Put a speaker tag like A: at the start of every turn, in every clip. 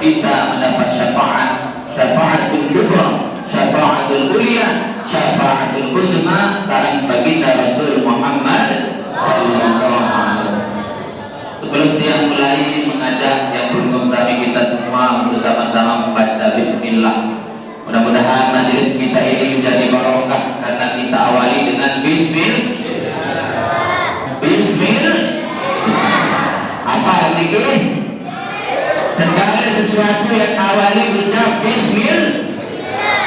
A: kita mendapat syafaatul kubra, syafaatul ulia, syafaatul uzma sareng baginda Rasul Muhammad sallallahu alaihi wasallam. Sebelum dia mulai mengajak yang berhukum sami kita semua untuk sama-sama membaca bismillah. Mudah-mudahan majelis kita ini menjadi barokah karena kita awali dengan bismillah. Apa artinya? Segala sesuatu yang awali ucap bismillah.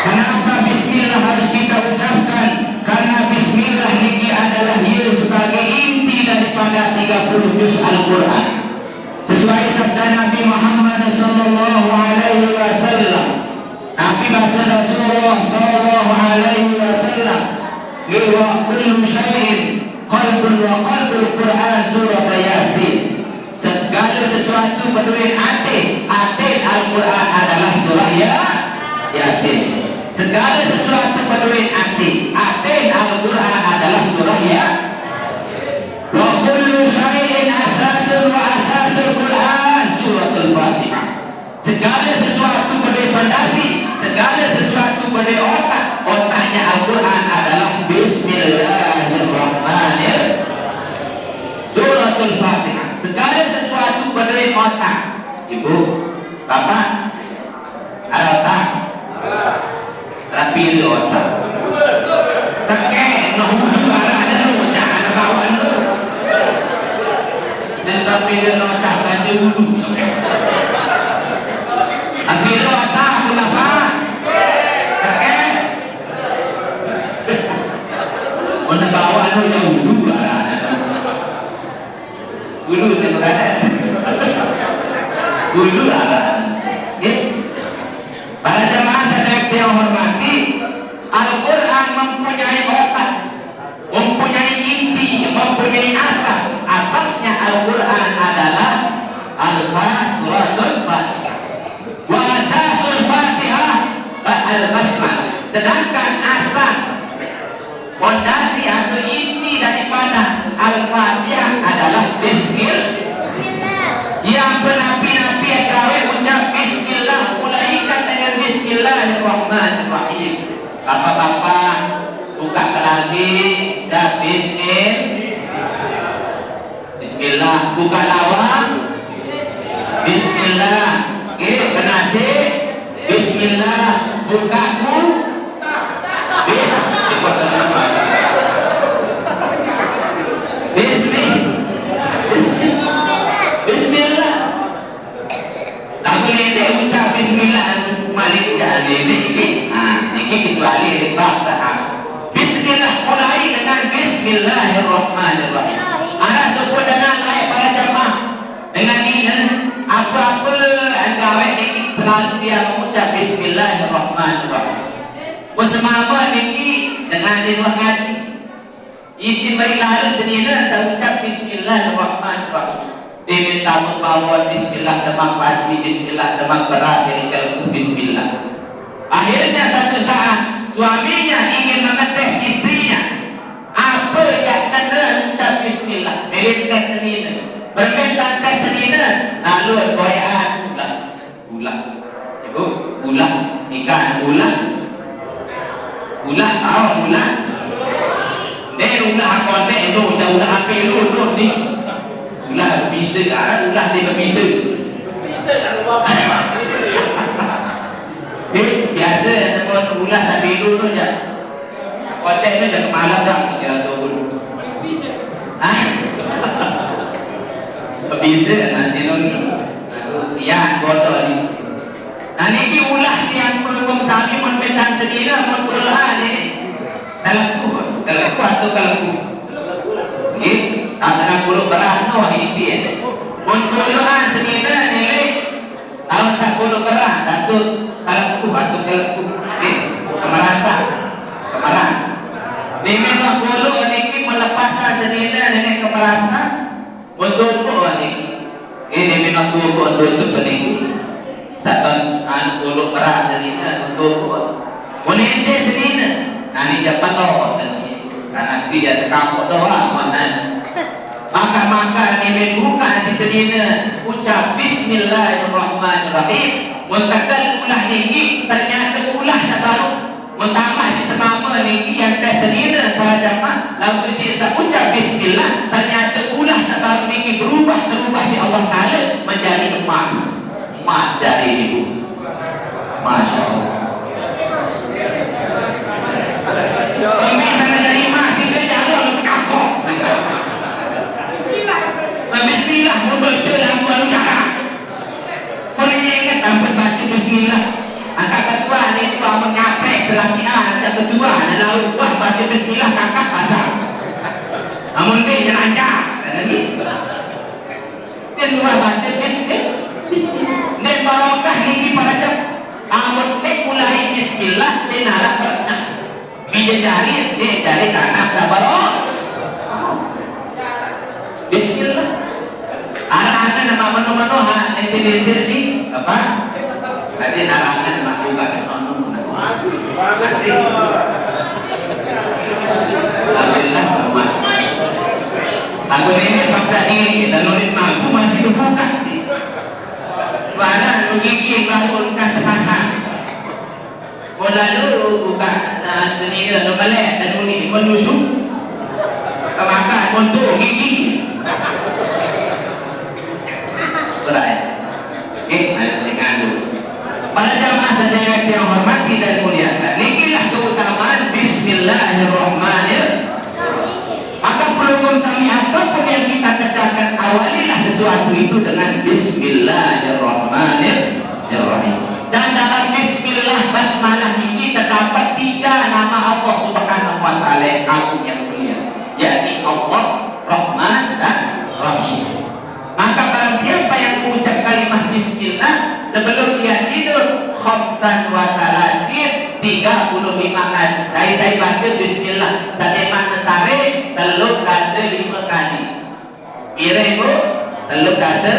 A: Kenapa bismillah harus kita ucapkan? Karena bismillah ini adalah ia sebagai inti daripada 30 juz Al-Quran. Sesuai sabda Nabi Muhammad sallallahu alaihi wasallam. Nabi bahasa Rasulullah sallallahu alaihi wasallam, "Wa kullu syai'in qalbun wa qalbul Quran surat Yasin." Segala sesuatu berdiri atin Al-Quran adalah surah Yasin. Segala sesuatu berdiri atin Al-Quran adalah surah Yasin. Wa kullu syai'in asasun wa asasul Quran suratul Fatihah. Segala sesuatu berdiri fondasi, segala sesuatu berdiri otaknya Al-Quran adalah Bismillahirrahmanirrahim. Suratul Fatihah. Segala sesuatu berdiri otak. Ibu, bapak, ada otak? Rapi itu otak. Cekek, nuhudu ada lu, jangan bawa lu. Dan tapi dia otak ganti dulu. Tapi lu otak, kenapa? Cekek. Mana bawa lu jauh dulu ada. Dulu itu berada. Dulu ada. Para jemaah sedang yang hormati, Al-Quran mempunyai otak, mempunyai inti, mempunyai asas. Asasnya Al-Quran adalah Al-Suratul Fatihah. Wa asasul Fatihah al-basmalah. Sedangkan asas, fondasi atau inti daripada Al-Fatihah adalah Bismillah. Yang bernabi-nabi gawe ucap Bismillah, mulaikan dengan Bismillahirrahmanirrahim. Bapak-bapak buka kelambi, ucap Bismillah. Buka lawang, Bismillah. Penasi, Bismillah. Bukaku, Bismillah. Lagu ini ucap Bismillah malik dan ini kecuali di bahasa Bismillah, mulai dengan Bismillahirrahmanirrahim. Anak sebut dengan layak para jemaah dengan ini apa-apa anggawai ini selalu dia mengucap Bismillahirrahmanirrahim. Bersemama ini dengan dinuhati isi berilalu senina saya ucap Bismillahirrahmanirrahim. Diminta membawa Bismillah demang paci, Bismillah demang beras, yang Bismillah. Akhirnya satu saat suaminya ingin mengetes istrinya, apa yang kena ucap Bismillah. Milik tes senina, berminta tes senina, lalu boyaan ulah, ibu ulah ikan ulah, tahu ulah. Dia ulah apa ni? Itu ulah apa itu ni? Ulah bisa kan? Ulah dia bisa. Bisa tak biasa nampak ulah sampai dulu je. Konten tu jangan malam dah kira tu. Bisa nasi tu. Ya kotor ni. Nah ni ulah yang perlu sami menbentang sendiri, mengulah ni. Kalau atau kalau tak dengan puluh beras tu ini puluhan senina nilai kalau tak puluh beras satu kalau atau kalau pokok. Monente senina, nani dia pelot karena dia terkampuk doang mana. Maka ini buka si senina ucap Bismillahirrahmanirrahim. Muntakal ulah niki ternyata ulah sabaru. Muntama si semama niki yang tersenina para jamaah lalu si ucap Bismillah ternyata ulah sabaru niki berubah si Allah Taala menjadi emas dari ibu. Masya Allah. Peminta dari emas kita jalan terkakok. Bismillah membaca lagu cara. Boleh ingat tanpa baca Bismillah. Angkat kedua ni tua mengaprek selagi angkat kedua dan lalu baca Bismillah kakak pasang. Namun dia jalan-jalan kan ni. Dia dua baca Bismillah. Dan barokah ni para jam. Amun dia mulai Bismillah dia narak berkah. Dia jari kanak sabarok. Bismillah. Arahan nama menu-menu nanti ni apa? Kasih arahan mak juga menu. Masih. Alhamdulillah masih. Aku ini paksa diri kita nulis mampu masih berbuka. Mana gigi bangun kat terpasang. Lalu buka seni ke balai dan uni menyusup. Maka untuk gigi. Berai. Dengan dulu. Para jamaah sedaya yang hormati dan muliakan, inilah keutamaan Bismillahirrahmanirrahim. Maka pelukun sami apapun yang kita kerjakan, awalilah sesuatu itu dengan Bismillahirrahmanirrahim. Dan dalam Bismillah basmalah ini terdapat 3 nama Allah Subhanahu wa taala yang agung yang mulia, yakni Allah, Rahman dan Rahim. Maka barang siapa yang mengucap kalimat Bismillah sebelum dia tidur khamsan wa salasin 35 kali. Saya baca Bismillah sademan sare teluk kase 5 kali. Kira ibu teluk kase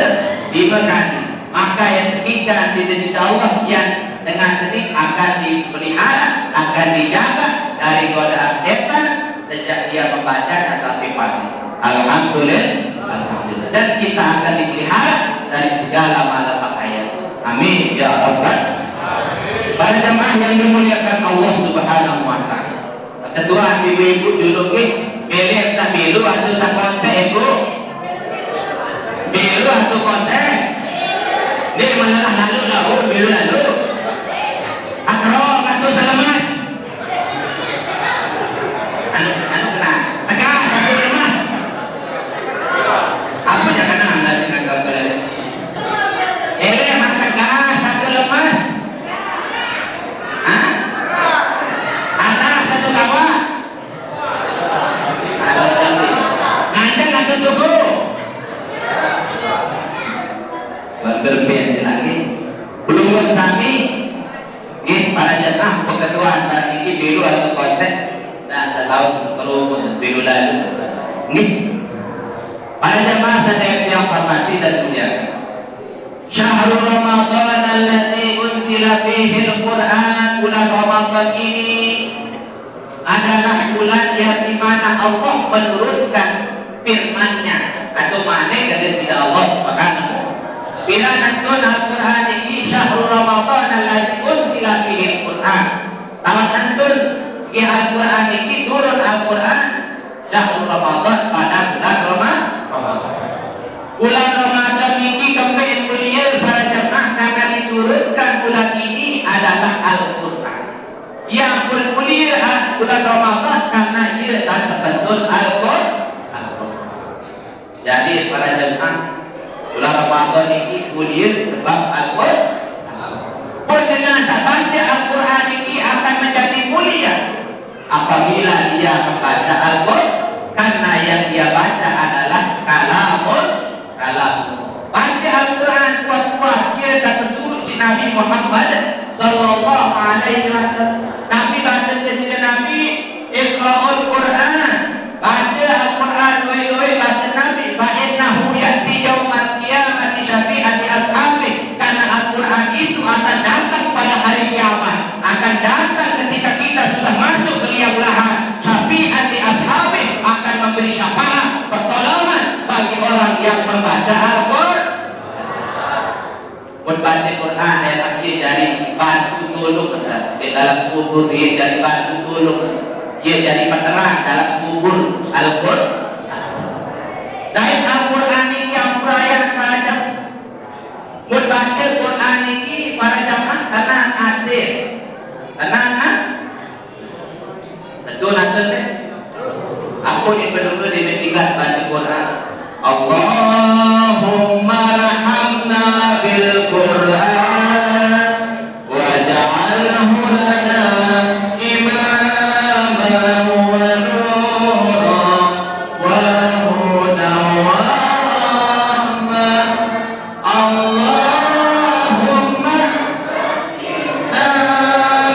A: 5 kali. Maka yang ketiga di sisi Allah yang dengan sedih akan dipelihara, akan dijaga dari godaan setan sejak dia membaca sampai pagi. Alhamdulillah. Dan kita akan dipelihara dari segala malapetaka. Amin ya rabbal alamin. Para jemaah yang dimuliakan Allah Subhanahu wa taala. Ketua ibu-ibu dulu pilih sabilu atau sakontek ibu. Bilu atau kontek? Ini malah lalu bilu lalu. Akro atau salamas? Anu kena. Tegak satu lemas. Apa yang kena anda dengan gambaran? Tegak satu lemas. Hah? Atas satu bawah. Ngajak atau tubuh? Berbeza lagi. Belum sami. Para jemaah peketuaan pada ini bilu atau konten dan selalu kerumun bilu lalu. Para jemaah sedaya yang hormati dan muliakan. Syahrul Ramadan alladzi unzila fihi al-Qur'an. Bulan Ramadan ini adalah bulan yang dimana Allah menurunkan firman-Nya atau manik dari sisi Allah Subhanahu. Bila nantun Al-Quran ini syahrul Ramadan alladzi unzila fihi al-Quran. Tahun nantun di Al-Quran ini turun Al-Quran syahrul Ramadan pada bulan Ramadan. Bulan Ramadan ini kembali mulia para jemaah karena diturunkan bulan ini adalah Al-Quran. Yang mulia bulan Ramadan karena ia dan terbentuk Al-Quran. Jadi para jemaah bulan Ramadan ini mulia sebab Al-Quran. Pun dengan baca Al-Quran ini akan menjadi mulia apabila dia membaca Al-Quran, karena yang dia baca adalah kalamul. Baca Al-Quran kuat-kuat dia dan suruh si Nabi Muhammad sallallahu alaihi wasallam. Nabi bahasa Indonesia Nabi Iqra'ul Quran. Baca Al-Quran doi bahasa Nabi. Fa innahu ya'ti yaumal qiyamati syafi'ati ashabi. Karena Al-Quran itu akan datang pada hari kiamat, akan di dalam kubur dia jadi batu tulung, dia jadi penerang dalam kubur Al-Quran. Dari Al-Quran ini yang perayaan macam mun baca Quran ini para jamaah tenang hati, tenang tentu nanti aku ni berdua di metikat baca Quran. Allahumma rahamna bil Quran waj'alhu lana imaman wa nuran wa hudan wa rahmah. Allahumma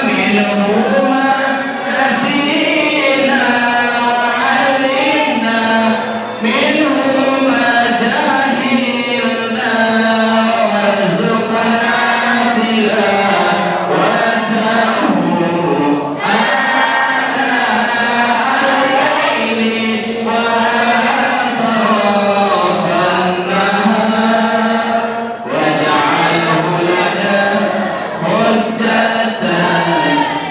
A: minhu ma nasina wa 'allimna minhu ma jahilna warzuqna tilawatahu ana al-laili wa atrafan nahar waj'alhu lana hujjatan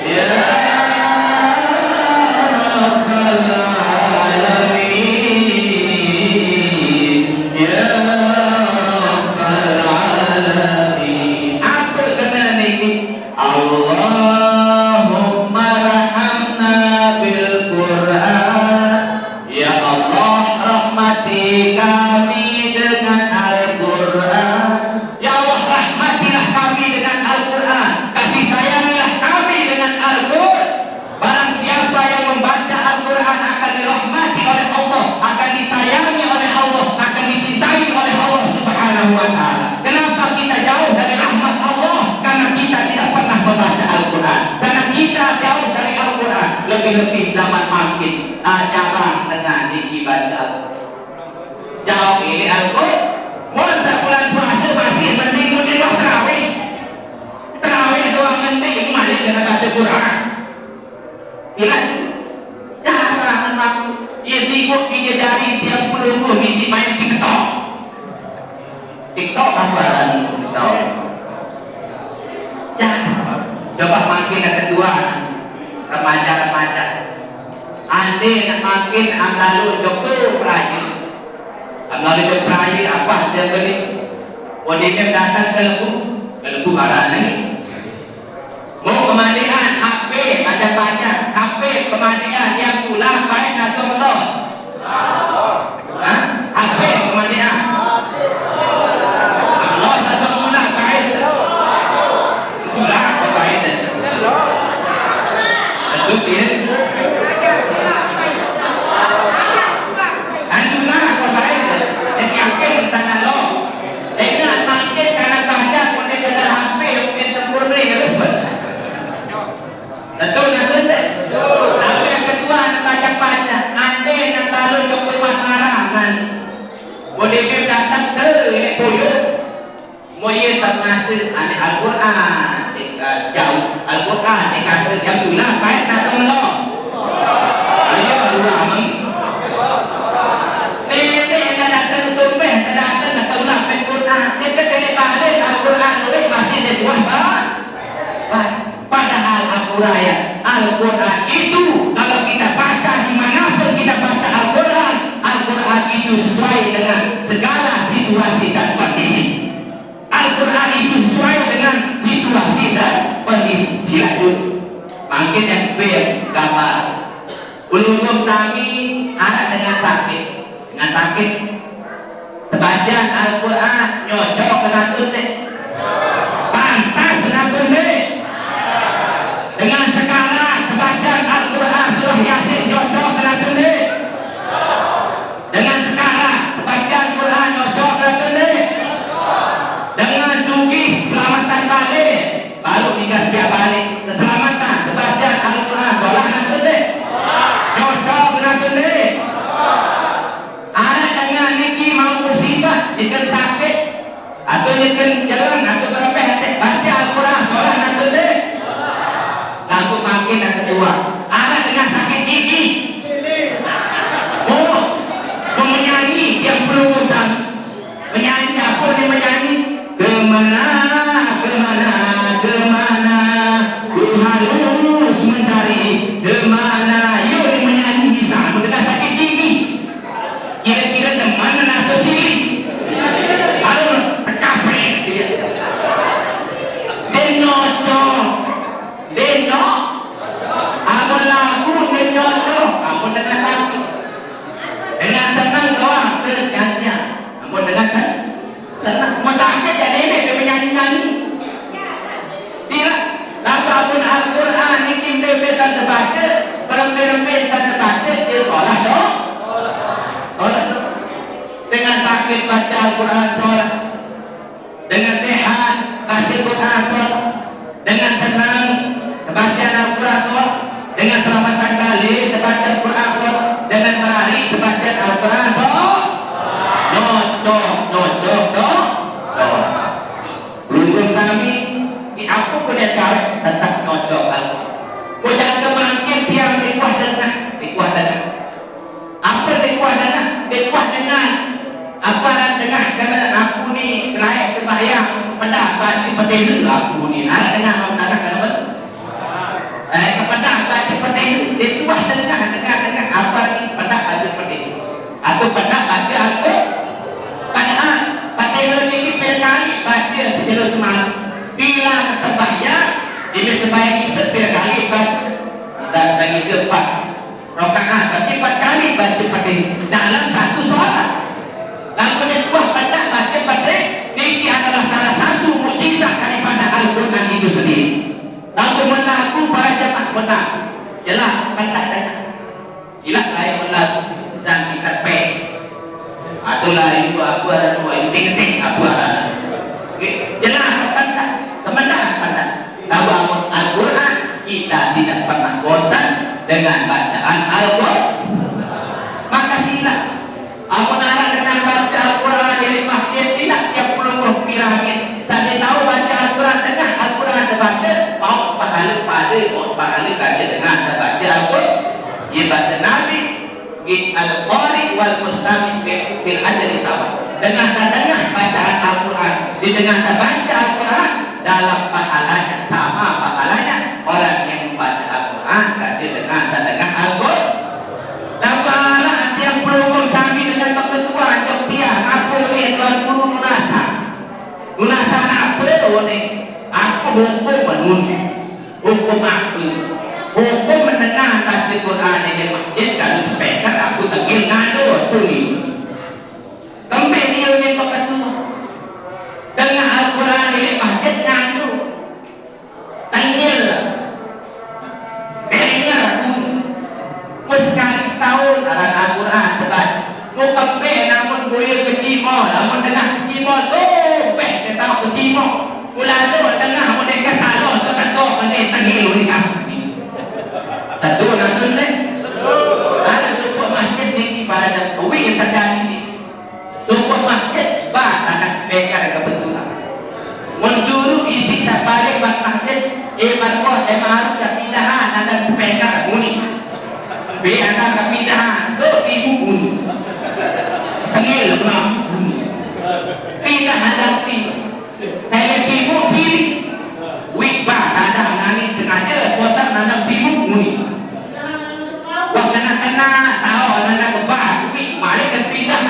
A: ya rabbal alamin ya rabbal alamin. Apa kena ni? Allahumma rahamna bil Quran, ya Allah rahmati kami dengan Al-Quran. Ya Allah rahmatilah kami dengan Al-Quran, kasih sayangilah kami dengan Al-Quran. Barang siapa yang membaca Al-Quran akan dirahmati oleh Allah, akan disayangi oleh Allah, akan dicintai oleh Allah Subhanahu wa ta'ala. Kenapa kita jauh dari rahmat Allah? Karena kita tidak pernah membaca Al-Quran, karena kita jauh dari Al-Quran. Lebih-lebih zaman makin jarang dengan dibaca Al-Quran. Jauh ini Al-Quran. Mun sebulan puasa masih penting mungkin doa tarawih. Tarawih doa penting mana kena baca Quran. Silat. Jarang aku. Ia sibuk dia jari tiap puluh misi main TikTok. TikTok apa lagi TikTok? Ya. Coba makin yang kedua remaja-remaja. Ande nak makin amlalu doktor praji. Amlalu doktor praji apa dia beli? Odem datang ke lembu barang ni. Mau kemandian HP ada banyak. HP kemandian yang pula baik atau belum? HP kemandian. Allah satu pula baik. Pula apa baik? Tentu dia. Anjulah apa baik? Yang yakin tanah lo. Dengan makin karena baca mungkin dengan HP mungkin sempurna ya lepas. Tentu nak betul. Lalu yang kedua nak baca-baca. Ande nak lalu jumpa makanan. Boleh datang ke ini puyuh. Moye tak ngasih ane Al-Quran. Jauh Al-Quran dikasih yang gula baik nak tolong. Ayo Allah amang. Nenek nak datang tumpeh, tak datang nak tolong Al-Quran. Kita kena balik Al-Quran masih di buah bahan. Padahal Al-Quran itu kalau kita baca dimanapun kita baca Al-Quran, Al-Quran itu sesuai dengan segala situasi dan kondisi. Al-Quran itu sesuai dengan situasi dan kondisi. Sila dulu. Makin yang gambar. Ulumum sami anak dengan sakit. Bacaan Al-Quran nyocok kena tuntek. Pantas kena tuntek. Dengan sekarang bacaan Al-Quran surah Yasin nyocok kena tuntek. Dengan sekarang bacaan Quran nyocok kena tuntek. Dengan sugi selamatan balik baru digas biar balik keselamatan bacaan Al-Quran solat kena tuntek. Nyocok kena tuntek. Anak dengan niki mau musibah ikan sakit atau ikan jalan atau berapa baca Al-Quran solat kena tuntek. Lalu makin yang kedua anak dengan sakit gigi mau menyanyi yang belum usah menyanyi apa dia menyanyi kemana Tuhan dengan selamatan kali terbaca Quran so dengan merari terbaca Al-Quran so no belum sami di aku punya cara tetap nyocok Al-Quran kemakin tiang dikuah dengan apa dikuah dengan apa tengah karena aku ni layak sembahyang pendapat seperti aku ni nak dengar apa kenapa kepada baca seperti dia tuah tengah apa ni pendapat seperti aku pendapat baca aku padahal pada ini kali baca sejelas semalam bila sembahyang dia sembahyang isya kali baca bisa bagi sepat rakaat tapi 4 kali baca seperti dalam satu solat. Lagu dia tuah pada baca pada ini adalah salah satu mukjizat daripada Al-Quran itu sendiri. Lagu melaku para jemaah melaku jelas pantas datang silap lain melaku sang kita pek atau lain itu apa ada dua itu ting apa ada jelas pantas sementara pantas lagu Al-Quran kita tidak pernah bosan dengan bacaan Al-Quran maka silap aku nara dengan baca Al-Quran jadi masjid silap tiap puluh piramid saya tahu baca Al-Quran dengan Al-Quran terbaca mau pahala kaji dengan sebaca Al-Quran ia bahasa Nabi Al-Qari wal Mustami fil ajri sama dengan sedengah bacaan Al-Quran dengan sebaca Al-Quran dalam pahalanya sama pahalanya orang yang membaca Al-Quran kaji dengan sedengah Al-Quran dan para yang pelukung sami dengan ketua Jogja apa ni tuan guru lunasa apa ni aku hukum menunjuk hukum apa hukum mendengar baca Quran di masjid kalau speaker aku tegil ngado tu ni kembali dia ni ketua dengar Al-Quran di masjid ngado tanggil dengar aku sekali setahun dalam Al-Quran tebat mu kembali namun goya ke cimol namun dengar cimol dia tahu ke cimol pula tu dengar mu dekat salon terkatok ni tanggil ni kan tentu nantun deh ada sebuah masjid ni pada kuih yang terjadi ni sebuah masjid anak speaker kebetulan menjuru isi sabalik bak masjid markot maruf dah pindahan ada speaker muni anak kepindahan tu ibu pun tengil pula pindahan nanti saya lihat ibu sini wik bah ada nani sengaja kotak nana ibu muni waktu kena tahu nana kebah wik mari kan pindah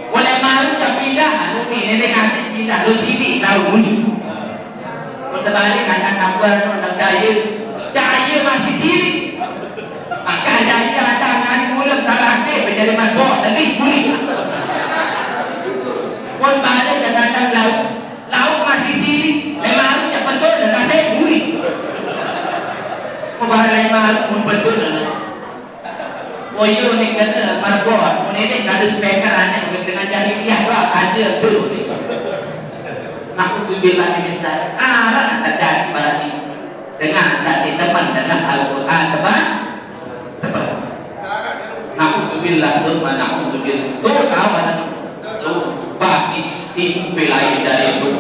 A: oleh malu dah pindah ni nenek kasih pindah lu sini tahu muni terbalik anak kabar anak daya masih sini maka daya ada nani mulut talak menjadi mabok tadi muni pun balik dan datang laut masih sini memang harusnya betul dan saya muni barang lain malu pun betul oh iya ni kata mabok pun ini ada speaker anak dengan jahiliah lah kaja tu na'udzubillah min zalik ada terjadi pada ini dengan saat teman dengan Al-Quran teman na'udzubillah summa na'udzubillah tu tahu mana tu bagi tim belai dari itu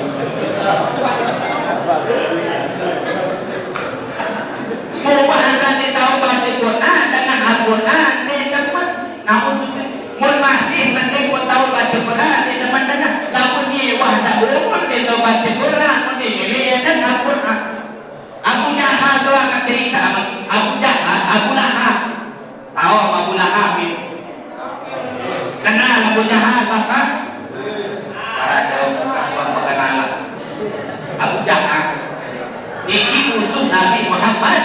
A: mau anda tahu baca Quran dengan Al-Quran di tempat na'udzubillah mau masih penting mau tahu baca Quran di tempat dengan namun ni wahsa umur di tahu baca Quran ni milih dengan Al-Quran Abu Jahal tu akan cerita Abu Jahal Abu Lahab tahu Abu Lahab itu kenal Abu Jahal bapak para jauh mengenal Abu Jahal ini musuh Nabi Muhammad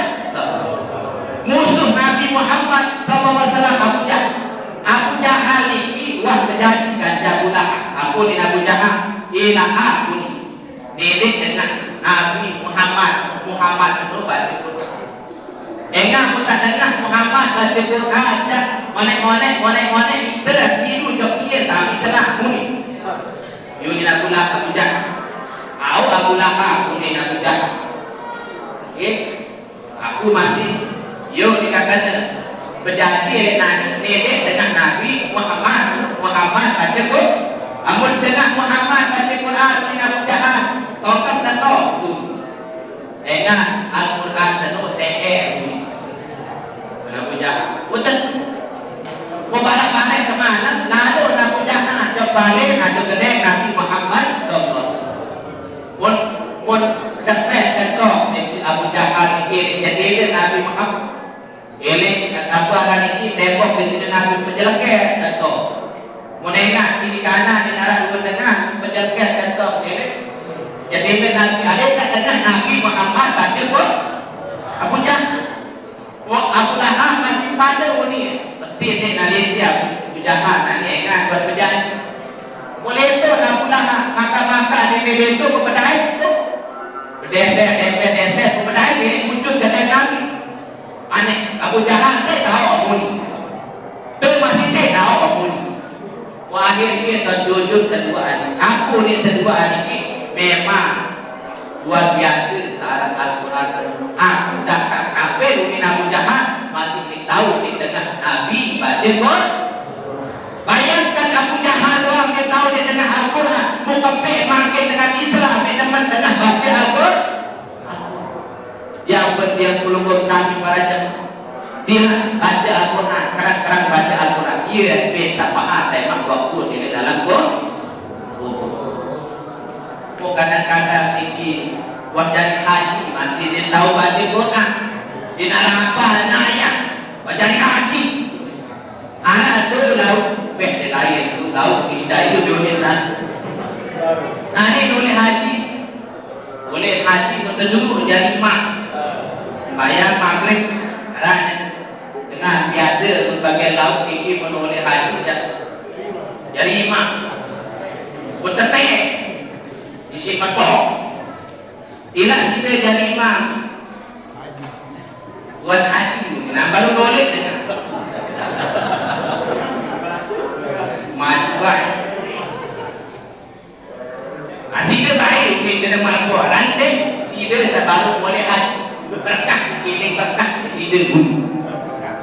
A: sallallahu alaihi wasallam Abu Jahal ini wah kejadian Abu Lahab aku ni Abu Jahal ini aku ni milik dengan Nabi Muhammad itu baca Quran enggak aku tak dengar Muhammad baca Quran dah monek kita hidup jauh dia tak Islam ni yuni Abu Lahab Abu Jahal Abu Lahab ni Abu Jahal okey Aku masih yo dikatakan berjanji oleh nenek dengan Nabi Muhammad baca Quran. Amun dengan Muhammad baca Quran ni Abu Jahal tongkat dan tu. Enggak Al-Quran senu seher ni. Abu Jahal. Betul. Balik ke mana? Lalu Abu Jahal jauh balik ada kedai Nabi Muhammad sallallahu alaihi wasallam. Pun dapat ketok Abu Jahal ini jadi Nabi Muhammad. Ele apa hari ini tembok di sini Nabi penjelekeh ketok. Menengah kiri kanan di arah dua tengah penjelekeh ketok ele. Jadi Nabi ada dengan Nabi Muhammad baca pun Abu Jahal. Abu Lahab masih pada ni. Mesti dia nalih dia Abu Jahal ni kan buat berjanji. Boleh tu Abu Lahab maka dia pilih tu kepada itu. Deset kepada ini muncul ke Nabi. Aneh Abu Jahal tak tahu apa ni. Dia masih tak tahu apa ni. Wahir dia terjujur sedua adik. Aku ni sedua adik ni memang luar biasa searah Al-Quran. Aku dapat kafir ni Abu Jahal masih tahu di tengah Nabi baca Quran. Bayangkan Abu Jahal orang yang tahu dia tengah Al-Quran, mukafir makin dengan Islam, teman tengah baca Al-Quran. Yang berdiam pelunggup sami para jemaah. Sila baca Al-Quran, kerang-kerang baca Al-Quran. Ia bersyafaat memang waktu di dalam Quran. Kadang-kadang tinggi wajah haji masih dia tahu baca Quran. Dia nak apa nak ayat wajah haji. Anak tu laut dia lain tu laut istilah itu dia nak. Nah ni boleh haji. Boleh haji mentesuruh jadi mak. Bayar maghrib dengan biasa berbagai laut tinggi menoleh haji jadi imam bertetek isi petok tidak kita jadi imam buat haji nah baru boleh dengan majuan sida baik mungkin kena mampu rantai sida saya baru boleh haji berkah ini berkah sida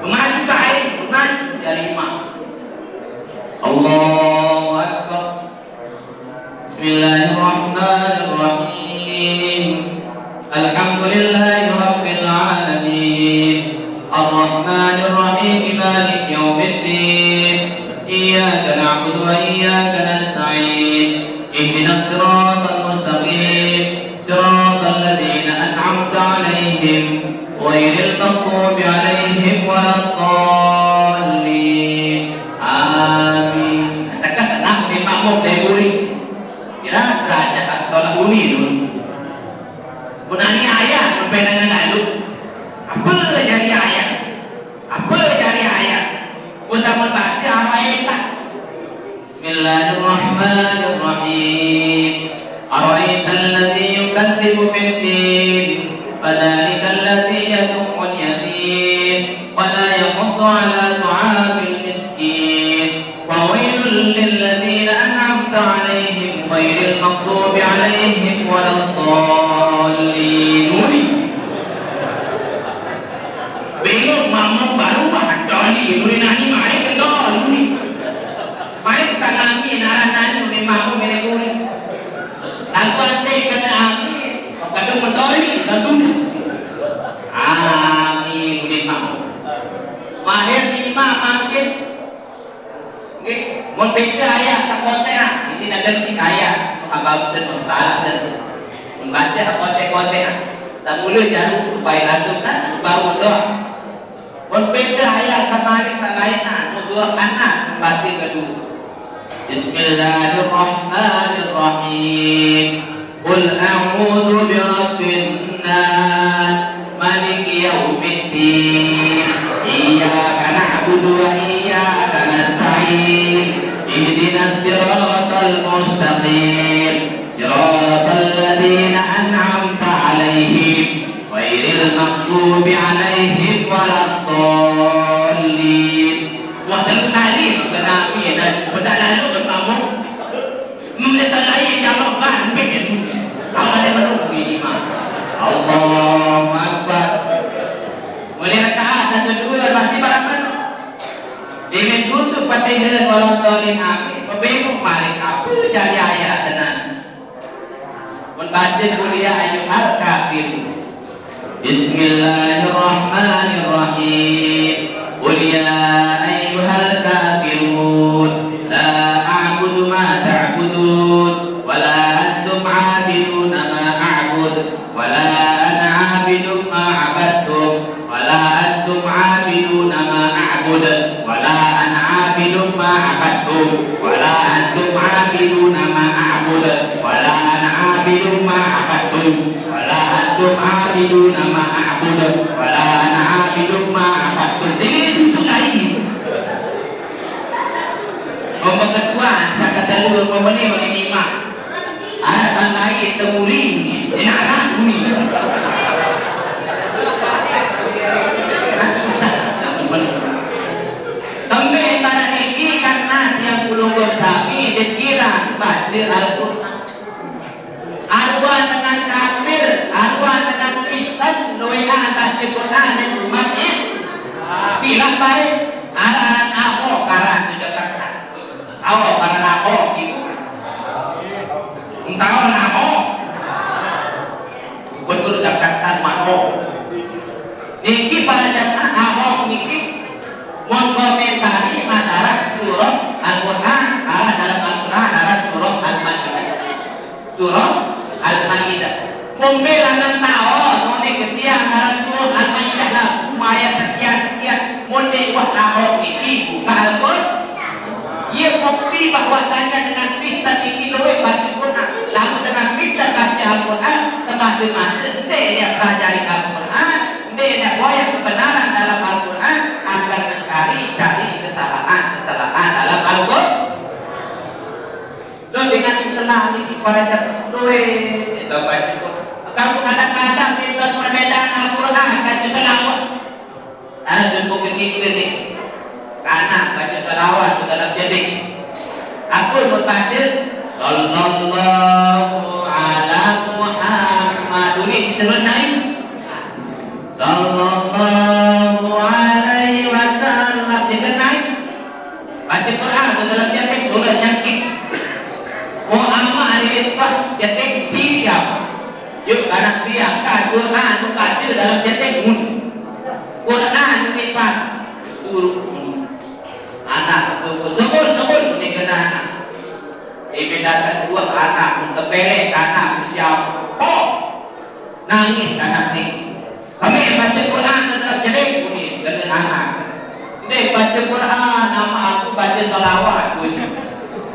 A: maju baik maju dari imam. Allahu Akbar. Bismillahirrahmanirrahim. Alhamdulillahi Rabbil Alamin. Ar-Rahmanir Rahim. Maliki Yawmiddin. Iyyaka na'budu wa iyyaka nasta'in. Ihdinas siratal mustaqim. Siratal ladzina an'amta 'alaihim ghairil maghdubi 'alaihim waladdallin. Amin. Takkan nak di makmum dari buri. Kira derajat solat bumi dulu. Bunani ayat berpedangan lalu. Apa jadi ayat? Apa jadi ayat? Bersama baca ayat. Bismillahirrahmanirrahim. Ara'aital ladzi yukadzibu bid-din. Fadzalikal ladzi yad'ul yatim wa la yahuddu 'ala ta'amil miskin. Wa wailul lil ladzina an'amta 'alaihim ghairil maghdubi 'alaihim waladdallin. Belum mama baru hadani nuri nani mai kendol nuri. Mai tangami narana nuri mamu menekuri. Lagu ante kena ami kadang mentoli kadung. Ami nuri mamu. Mahir ni makin nggih mun baca ayat sakote di sini ada tiga ayat abang sen salah sen membaca kote-kote semula jarum supaya langsung kan baru doa mun beda ayat sama lain surah An-Nas membaca kedua. Bismillahirrahmanirrahim. Qul a'udzu birabbin nas maliki yaumiddin iyyaka na'budu wa iyyaka nasta'in ihdinas siratal mustaqim siratal ladzina an'amta 'alaihim ghairil maghdubi 'alaihim waladdallin. Wah dalam kali Nabi dan pada lalu bertamu melihat lain jawab kan begini awalnya menunggu ini mah Allahu Akbar. palihan walondolin amin pebengong malik apa jadi ayat tenan membaca kuliah ayyuhal kafirun. Bismillahirrahmanirrahim. Qul ya ayyuhal kafirun la a'budu ma ta'budun wa la antum 'abiduna ma a'bud wa la ana 'abidun ma 'abadtum wa la antum 'abiduna ma a'bud wa la ana 'abidun ma 'abadtum wa la antum 'abiduna ma a'bud wa la ana 'abidun ma 'abadtum wa la antum 'abiduna ma a'bud wa la ana 'abidun ma 'abadtum. Ini itu lain. Nombor kedua, saya kata dulu membeli menimah. Ada lain temuring ni. Ini arah ni. Susah. Tembe pada ini karena yang belum bersapi dikira baca Al-Quran. Arwah dengan kafir, arwah dengan Kristen, doa baca Quran dan umat Islam baik. Arahan aku karan sudah kata. Awak karena aku ibu. Engkau aku. Betul dapatkan mahu. Niki para jamaah awak niki mengomentari masalah surah Al-Quran, arah dalam Al-Quran, arah surah Al-Maidah. Surah Al-Maidah. Pembelanan tahu, noni ketiak arah surah Al-Maidah lah. Ayat sekian. Monde wah tahu niki buka Al-Quran. Ia bukti bahwasanya dengan Kristen ini doa baca Quran, lalu dengan Kristen baca Al-Quran, semakin dia pelajari Al-Quran, dia boleh kebenaran dalam Al-Quran akan mencari kesalahan dalam Al-Quran. Lo dengan Islam ini para jemaah doa itu baca Quran. Kamu kadang-kadang minta perbedaan Al-Quran baca selawat. Ada sumber ketiga ni. Karena baca salawat dalam jadi aku membaca sallallahu ala Muhammad ini selesai sallallahu alaihi wasallam dikenai baca Quran dalam jadi surah nyakit mau ama ini tuh jadi siap yuk anak dia kan Quran baca dalam jadi Quran ini pak suruh anak sebul ni kena anak. Ibu datang dua anak untuk pelek anak siapa? Oh, nangis anak ni. Kami baca Quran tetap jadi ni dengan anak. Dia baca Quran nama aku baca salawat tu.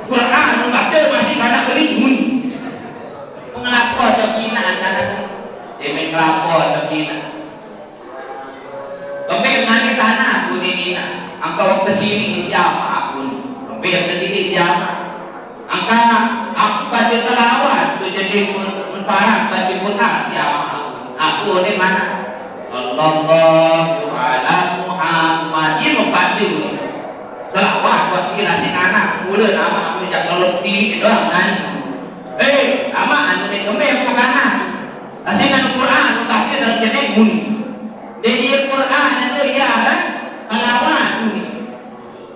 A: Quran baca masih anak beri pengelapor terkina anak. Dia mengelapor terkina. Kami nangis anak tu ni nak. Angka waktu sini siapa aku? Biar ke sini siapa? Angka aku baca salawat tu jadi menparang baca Quran siapa aku? Aku ni mana? Sallallahu ala Muhammad. Ini membaca salawat buat kira si anak mula nama aku jak tolong sini doang kan? Ama anu ni kemeh bukan anak. Asingan Quran membaca dalam jadi muni. Dia Quran itu ya kan? Salawat ini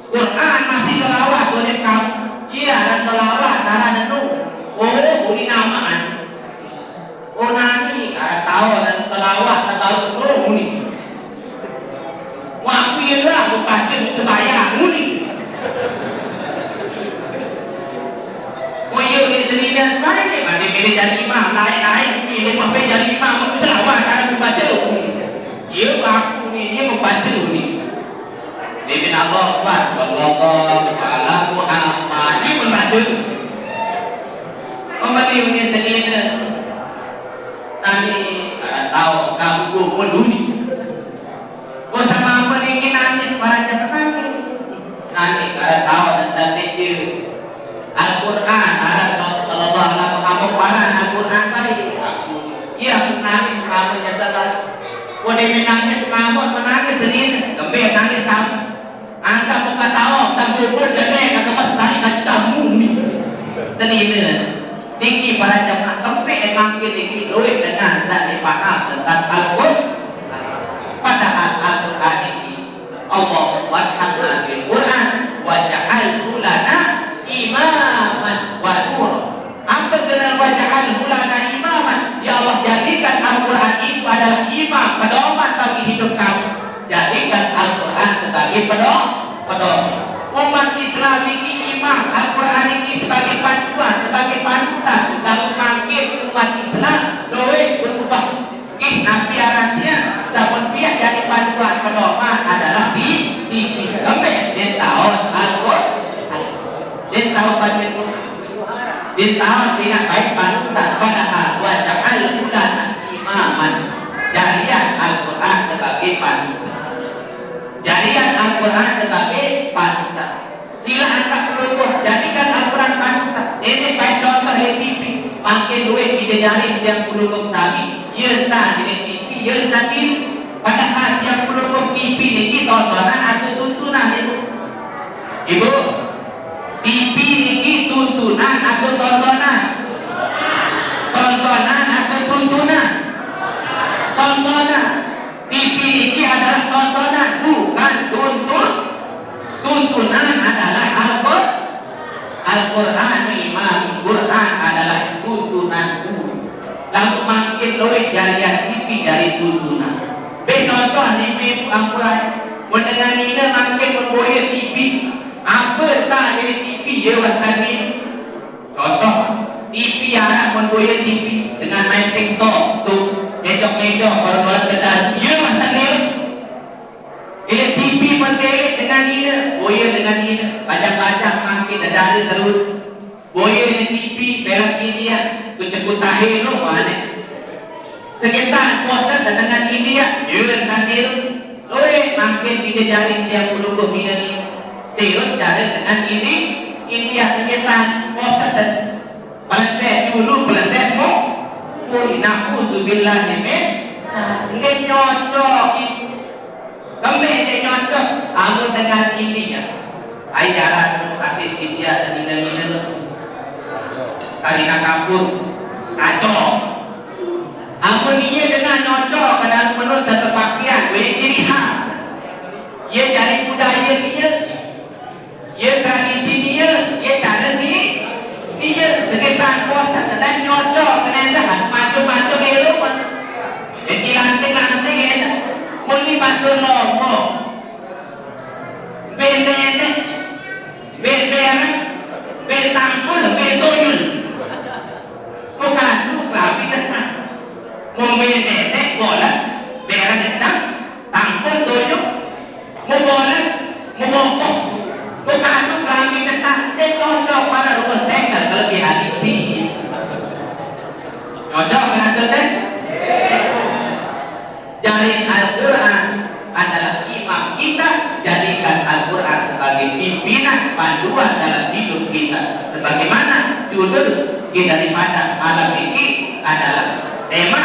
A: Quran masih salawat boleh kamu iya dan salawat darah itu oh ini namaan oh nanti karena tahu dan salawat tak tahu oh ini waktu itu aku baca sebaya ini oh iya ini sendiri dan sebagainya maka pilih jadi imam naik pilih sampai jadi imam aku salawat karena membaca iya aku ini membaca ini Ibn Allah sallallahu ala Muhammad ini membantu membantu ini sendiri nanti tahu kamu pun dunia kau sama apa ini nangis para jemaah nanti kada tahu tentang itu Al-Quran ada sallallahu ala Muhammad para Al-Quran baik aku iya nangis kamu nyesal kau dia menangis kamu menangis sendiri kembali nangis kamu anda muka tahu, tak berubah jadi kata pas tadi kata kamu ni. Sendiri, tinggi para jemaah tempat emang tinggi loe dengan saya paham tentang Al-Quran. Padahal Al-Quran ini Allah wajahna bil Quran wajah sebagai pedoman. Umat Islam ini imam, Al-Quran ini sebagai panduan, sebagai panutan. Lalu makin umat Islam doa berubah. Nabi arahnya zaman pihak dari panduan pedoman adalah di kembali di tahun Al-Quran, di tahun baca Quran, di tahun tidak baik panutan padahal wajah al-bulan imaman jarian Al-Quran sebagai panutan. Jarian Al-Quran sebagai panutan. Sila angkat peluluh, jadikan Al-Quran panutan. Ini baik contoh di TV. Makin duit di jari yang peluluh sabi. Ya tak di TV, ya tak TV. Padahal yang peluluh TV ini tontonan atau tuntunan ibu. Ibu, TV ini tuntunan atau tontonan? Tontonan atau tuntunan? Tontonan. TV ini adalah tontonan, bukan tuntunan adalah Al-Quran imam, Quran adalah tuntunan. Lalu makin loik jarian TV dari tuntunan. Contoh nih ibu Al-Quran mendengar ini makin memboya TV. Apa tak jadi TV ya tadi? Contoh TV anak memboya TV dengan main TikTok tuh. Ngejok-ngejok orang-orang kedan. Ya tadi. TV mentelik dengan ini, boya dengan ini, pajak-pajak makin dari terus. Boya dengan TV belak ini ya, kucekut tahin lo mana? Sekitar poster dengan ini ya, tadi loe makin kita jari tiap puluh ini, terus cari dengan ini ya sekitar poster dan pelantai dulu pelantai mo. Na'udzubillah ini nyocok kami ini nyocok amun dengan ininya ajaran hadis India senina-nina karina kampur kacau amun ini dengan nyocok kadang menurut dan terpakaian ciri khas ia dari budaya dia ia tradisi dia cara dia sekitar puasa dan nyocok kenapa macam-macam itu langsing-langsing itu muli batu lomo benenek benenek betampul betuyul bukan lupa kita mau benenek bola berak kencang tampul tuyul mau bola mau bokok bukan lupa kita cocok pada ruang tengah kelebihan isi cocok mengaturnya. Jari Al-Quran adalah imam kita, jadikan Al-Quran sebagai pimpinan panduan dalam hidup kita. Sebagaimana judul daripada malam ini adalah tema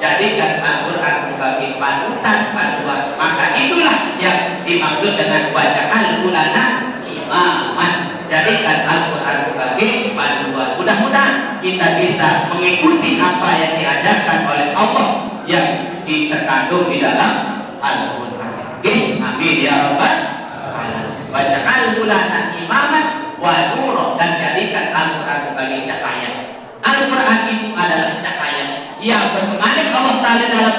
A: jadikan Al-Quran sebagai panutan panduan. Maka itulah yang dimaksud dengan wajah al-ulana imaman. Jadikan Al-Quran sebagai panduan. Mudah-mudahan kita bisa mengikuti apa yang diajarkan oleh Allah yang terkandung di dalam Al-Quran. Amin ya rabbal alamin. Waj'al bulana imaman wa nura, dan jadikan Al-Quran sebagai cahaya. Al-Quran itu adalah cahaya yang bermanik Allah Ta'ala dalam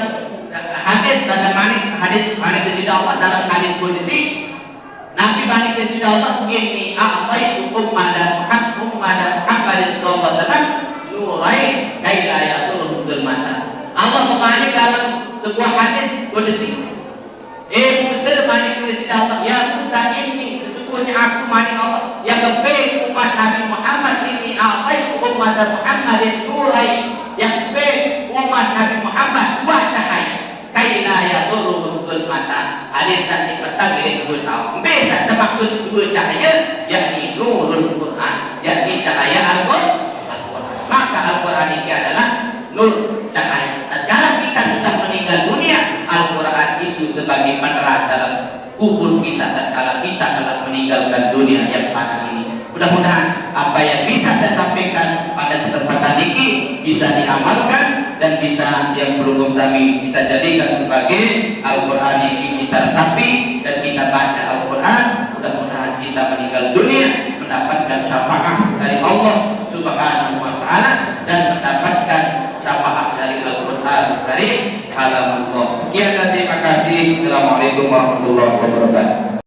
A: hadis Allah dalam hadis qudsi. Nabi banik ke Allah, inni a'taitu ummada Muhammadin sallallahu alaihi wasallam nurain kaila yaqulu zulmatan. Allah memanik dalam sebuah hadis qudsi. Musa manik ke Allah, ya Musa, ini sesungguhnya aku manik Allah yang lebih umat Nabi Muhammad, ini a'taitu ummada Muhammadin nurain, yang lebih umat Nabi Muhammad dua cahaya kaila yaqulu zulmatan. Ada saat petang ini 2 tahun. Bisa termaksud 2 cahaya, yakni nurul Quran, yakni cahaya Al-Quran. Maka Al-Quran ini adalah nur cahaya. Tatkala kita sudah meninggal dunia, Al-Quran itu sebagai penerang dalam kubur kita tatkala kita telah meninggalkan dunia yang fana ini. Mudah-mudahan apa yang bisa saya sampaikan pada kesempatan ini bisa diamalkan dan bisa yang belum kami kita jadikan sebagai Al-Quran ini kita resapi dan kita baca Al-Quran. Mudah-mudahan kita meninggal dunia mendapatkan syafaat dari Allah Subhanahu wa Ta'ala dan mendapatkan syafaat dari Al-Quran dari kalam Allah. Sekian dan terima kasih. Assalamualaikum warahmatullahi wabarakatuh.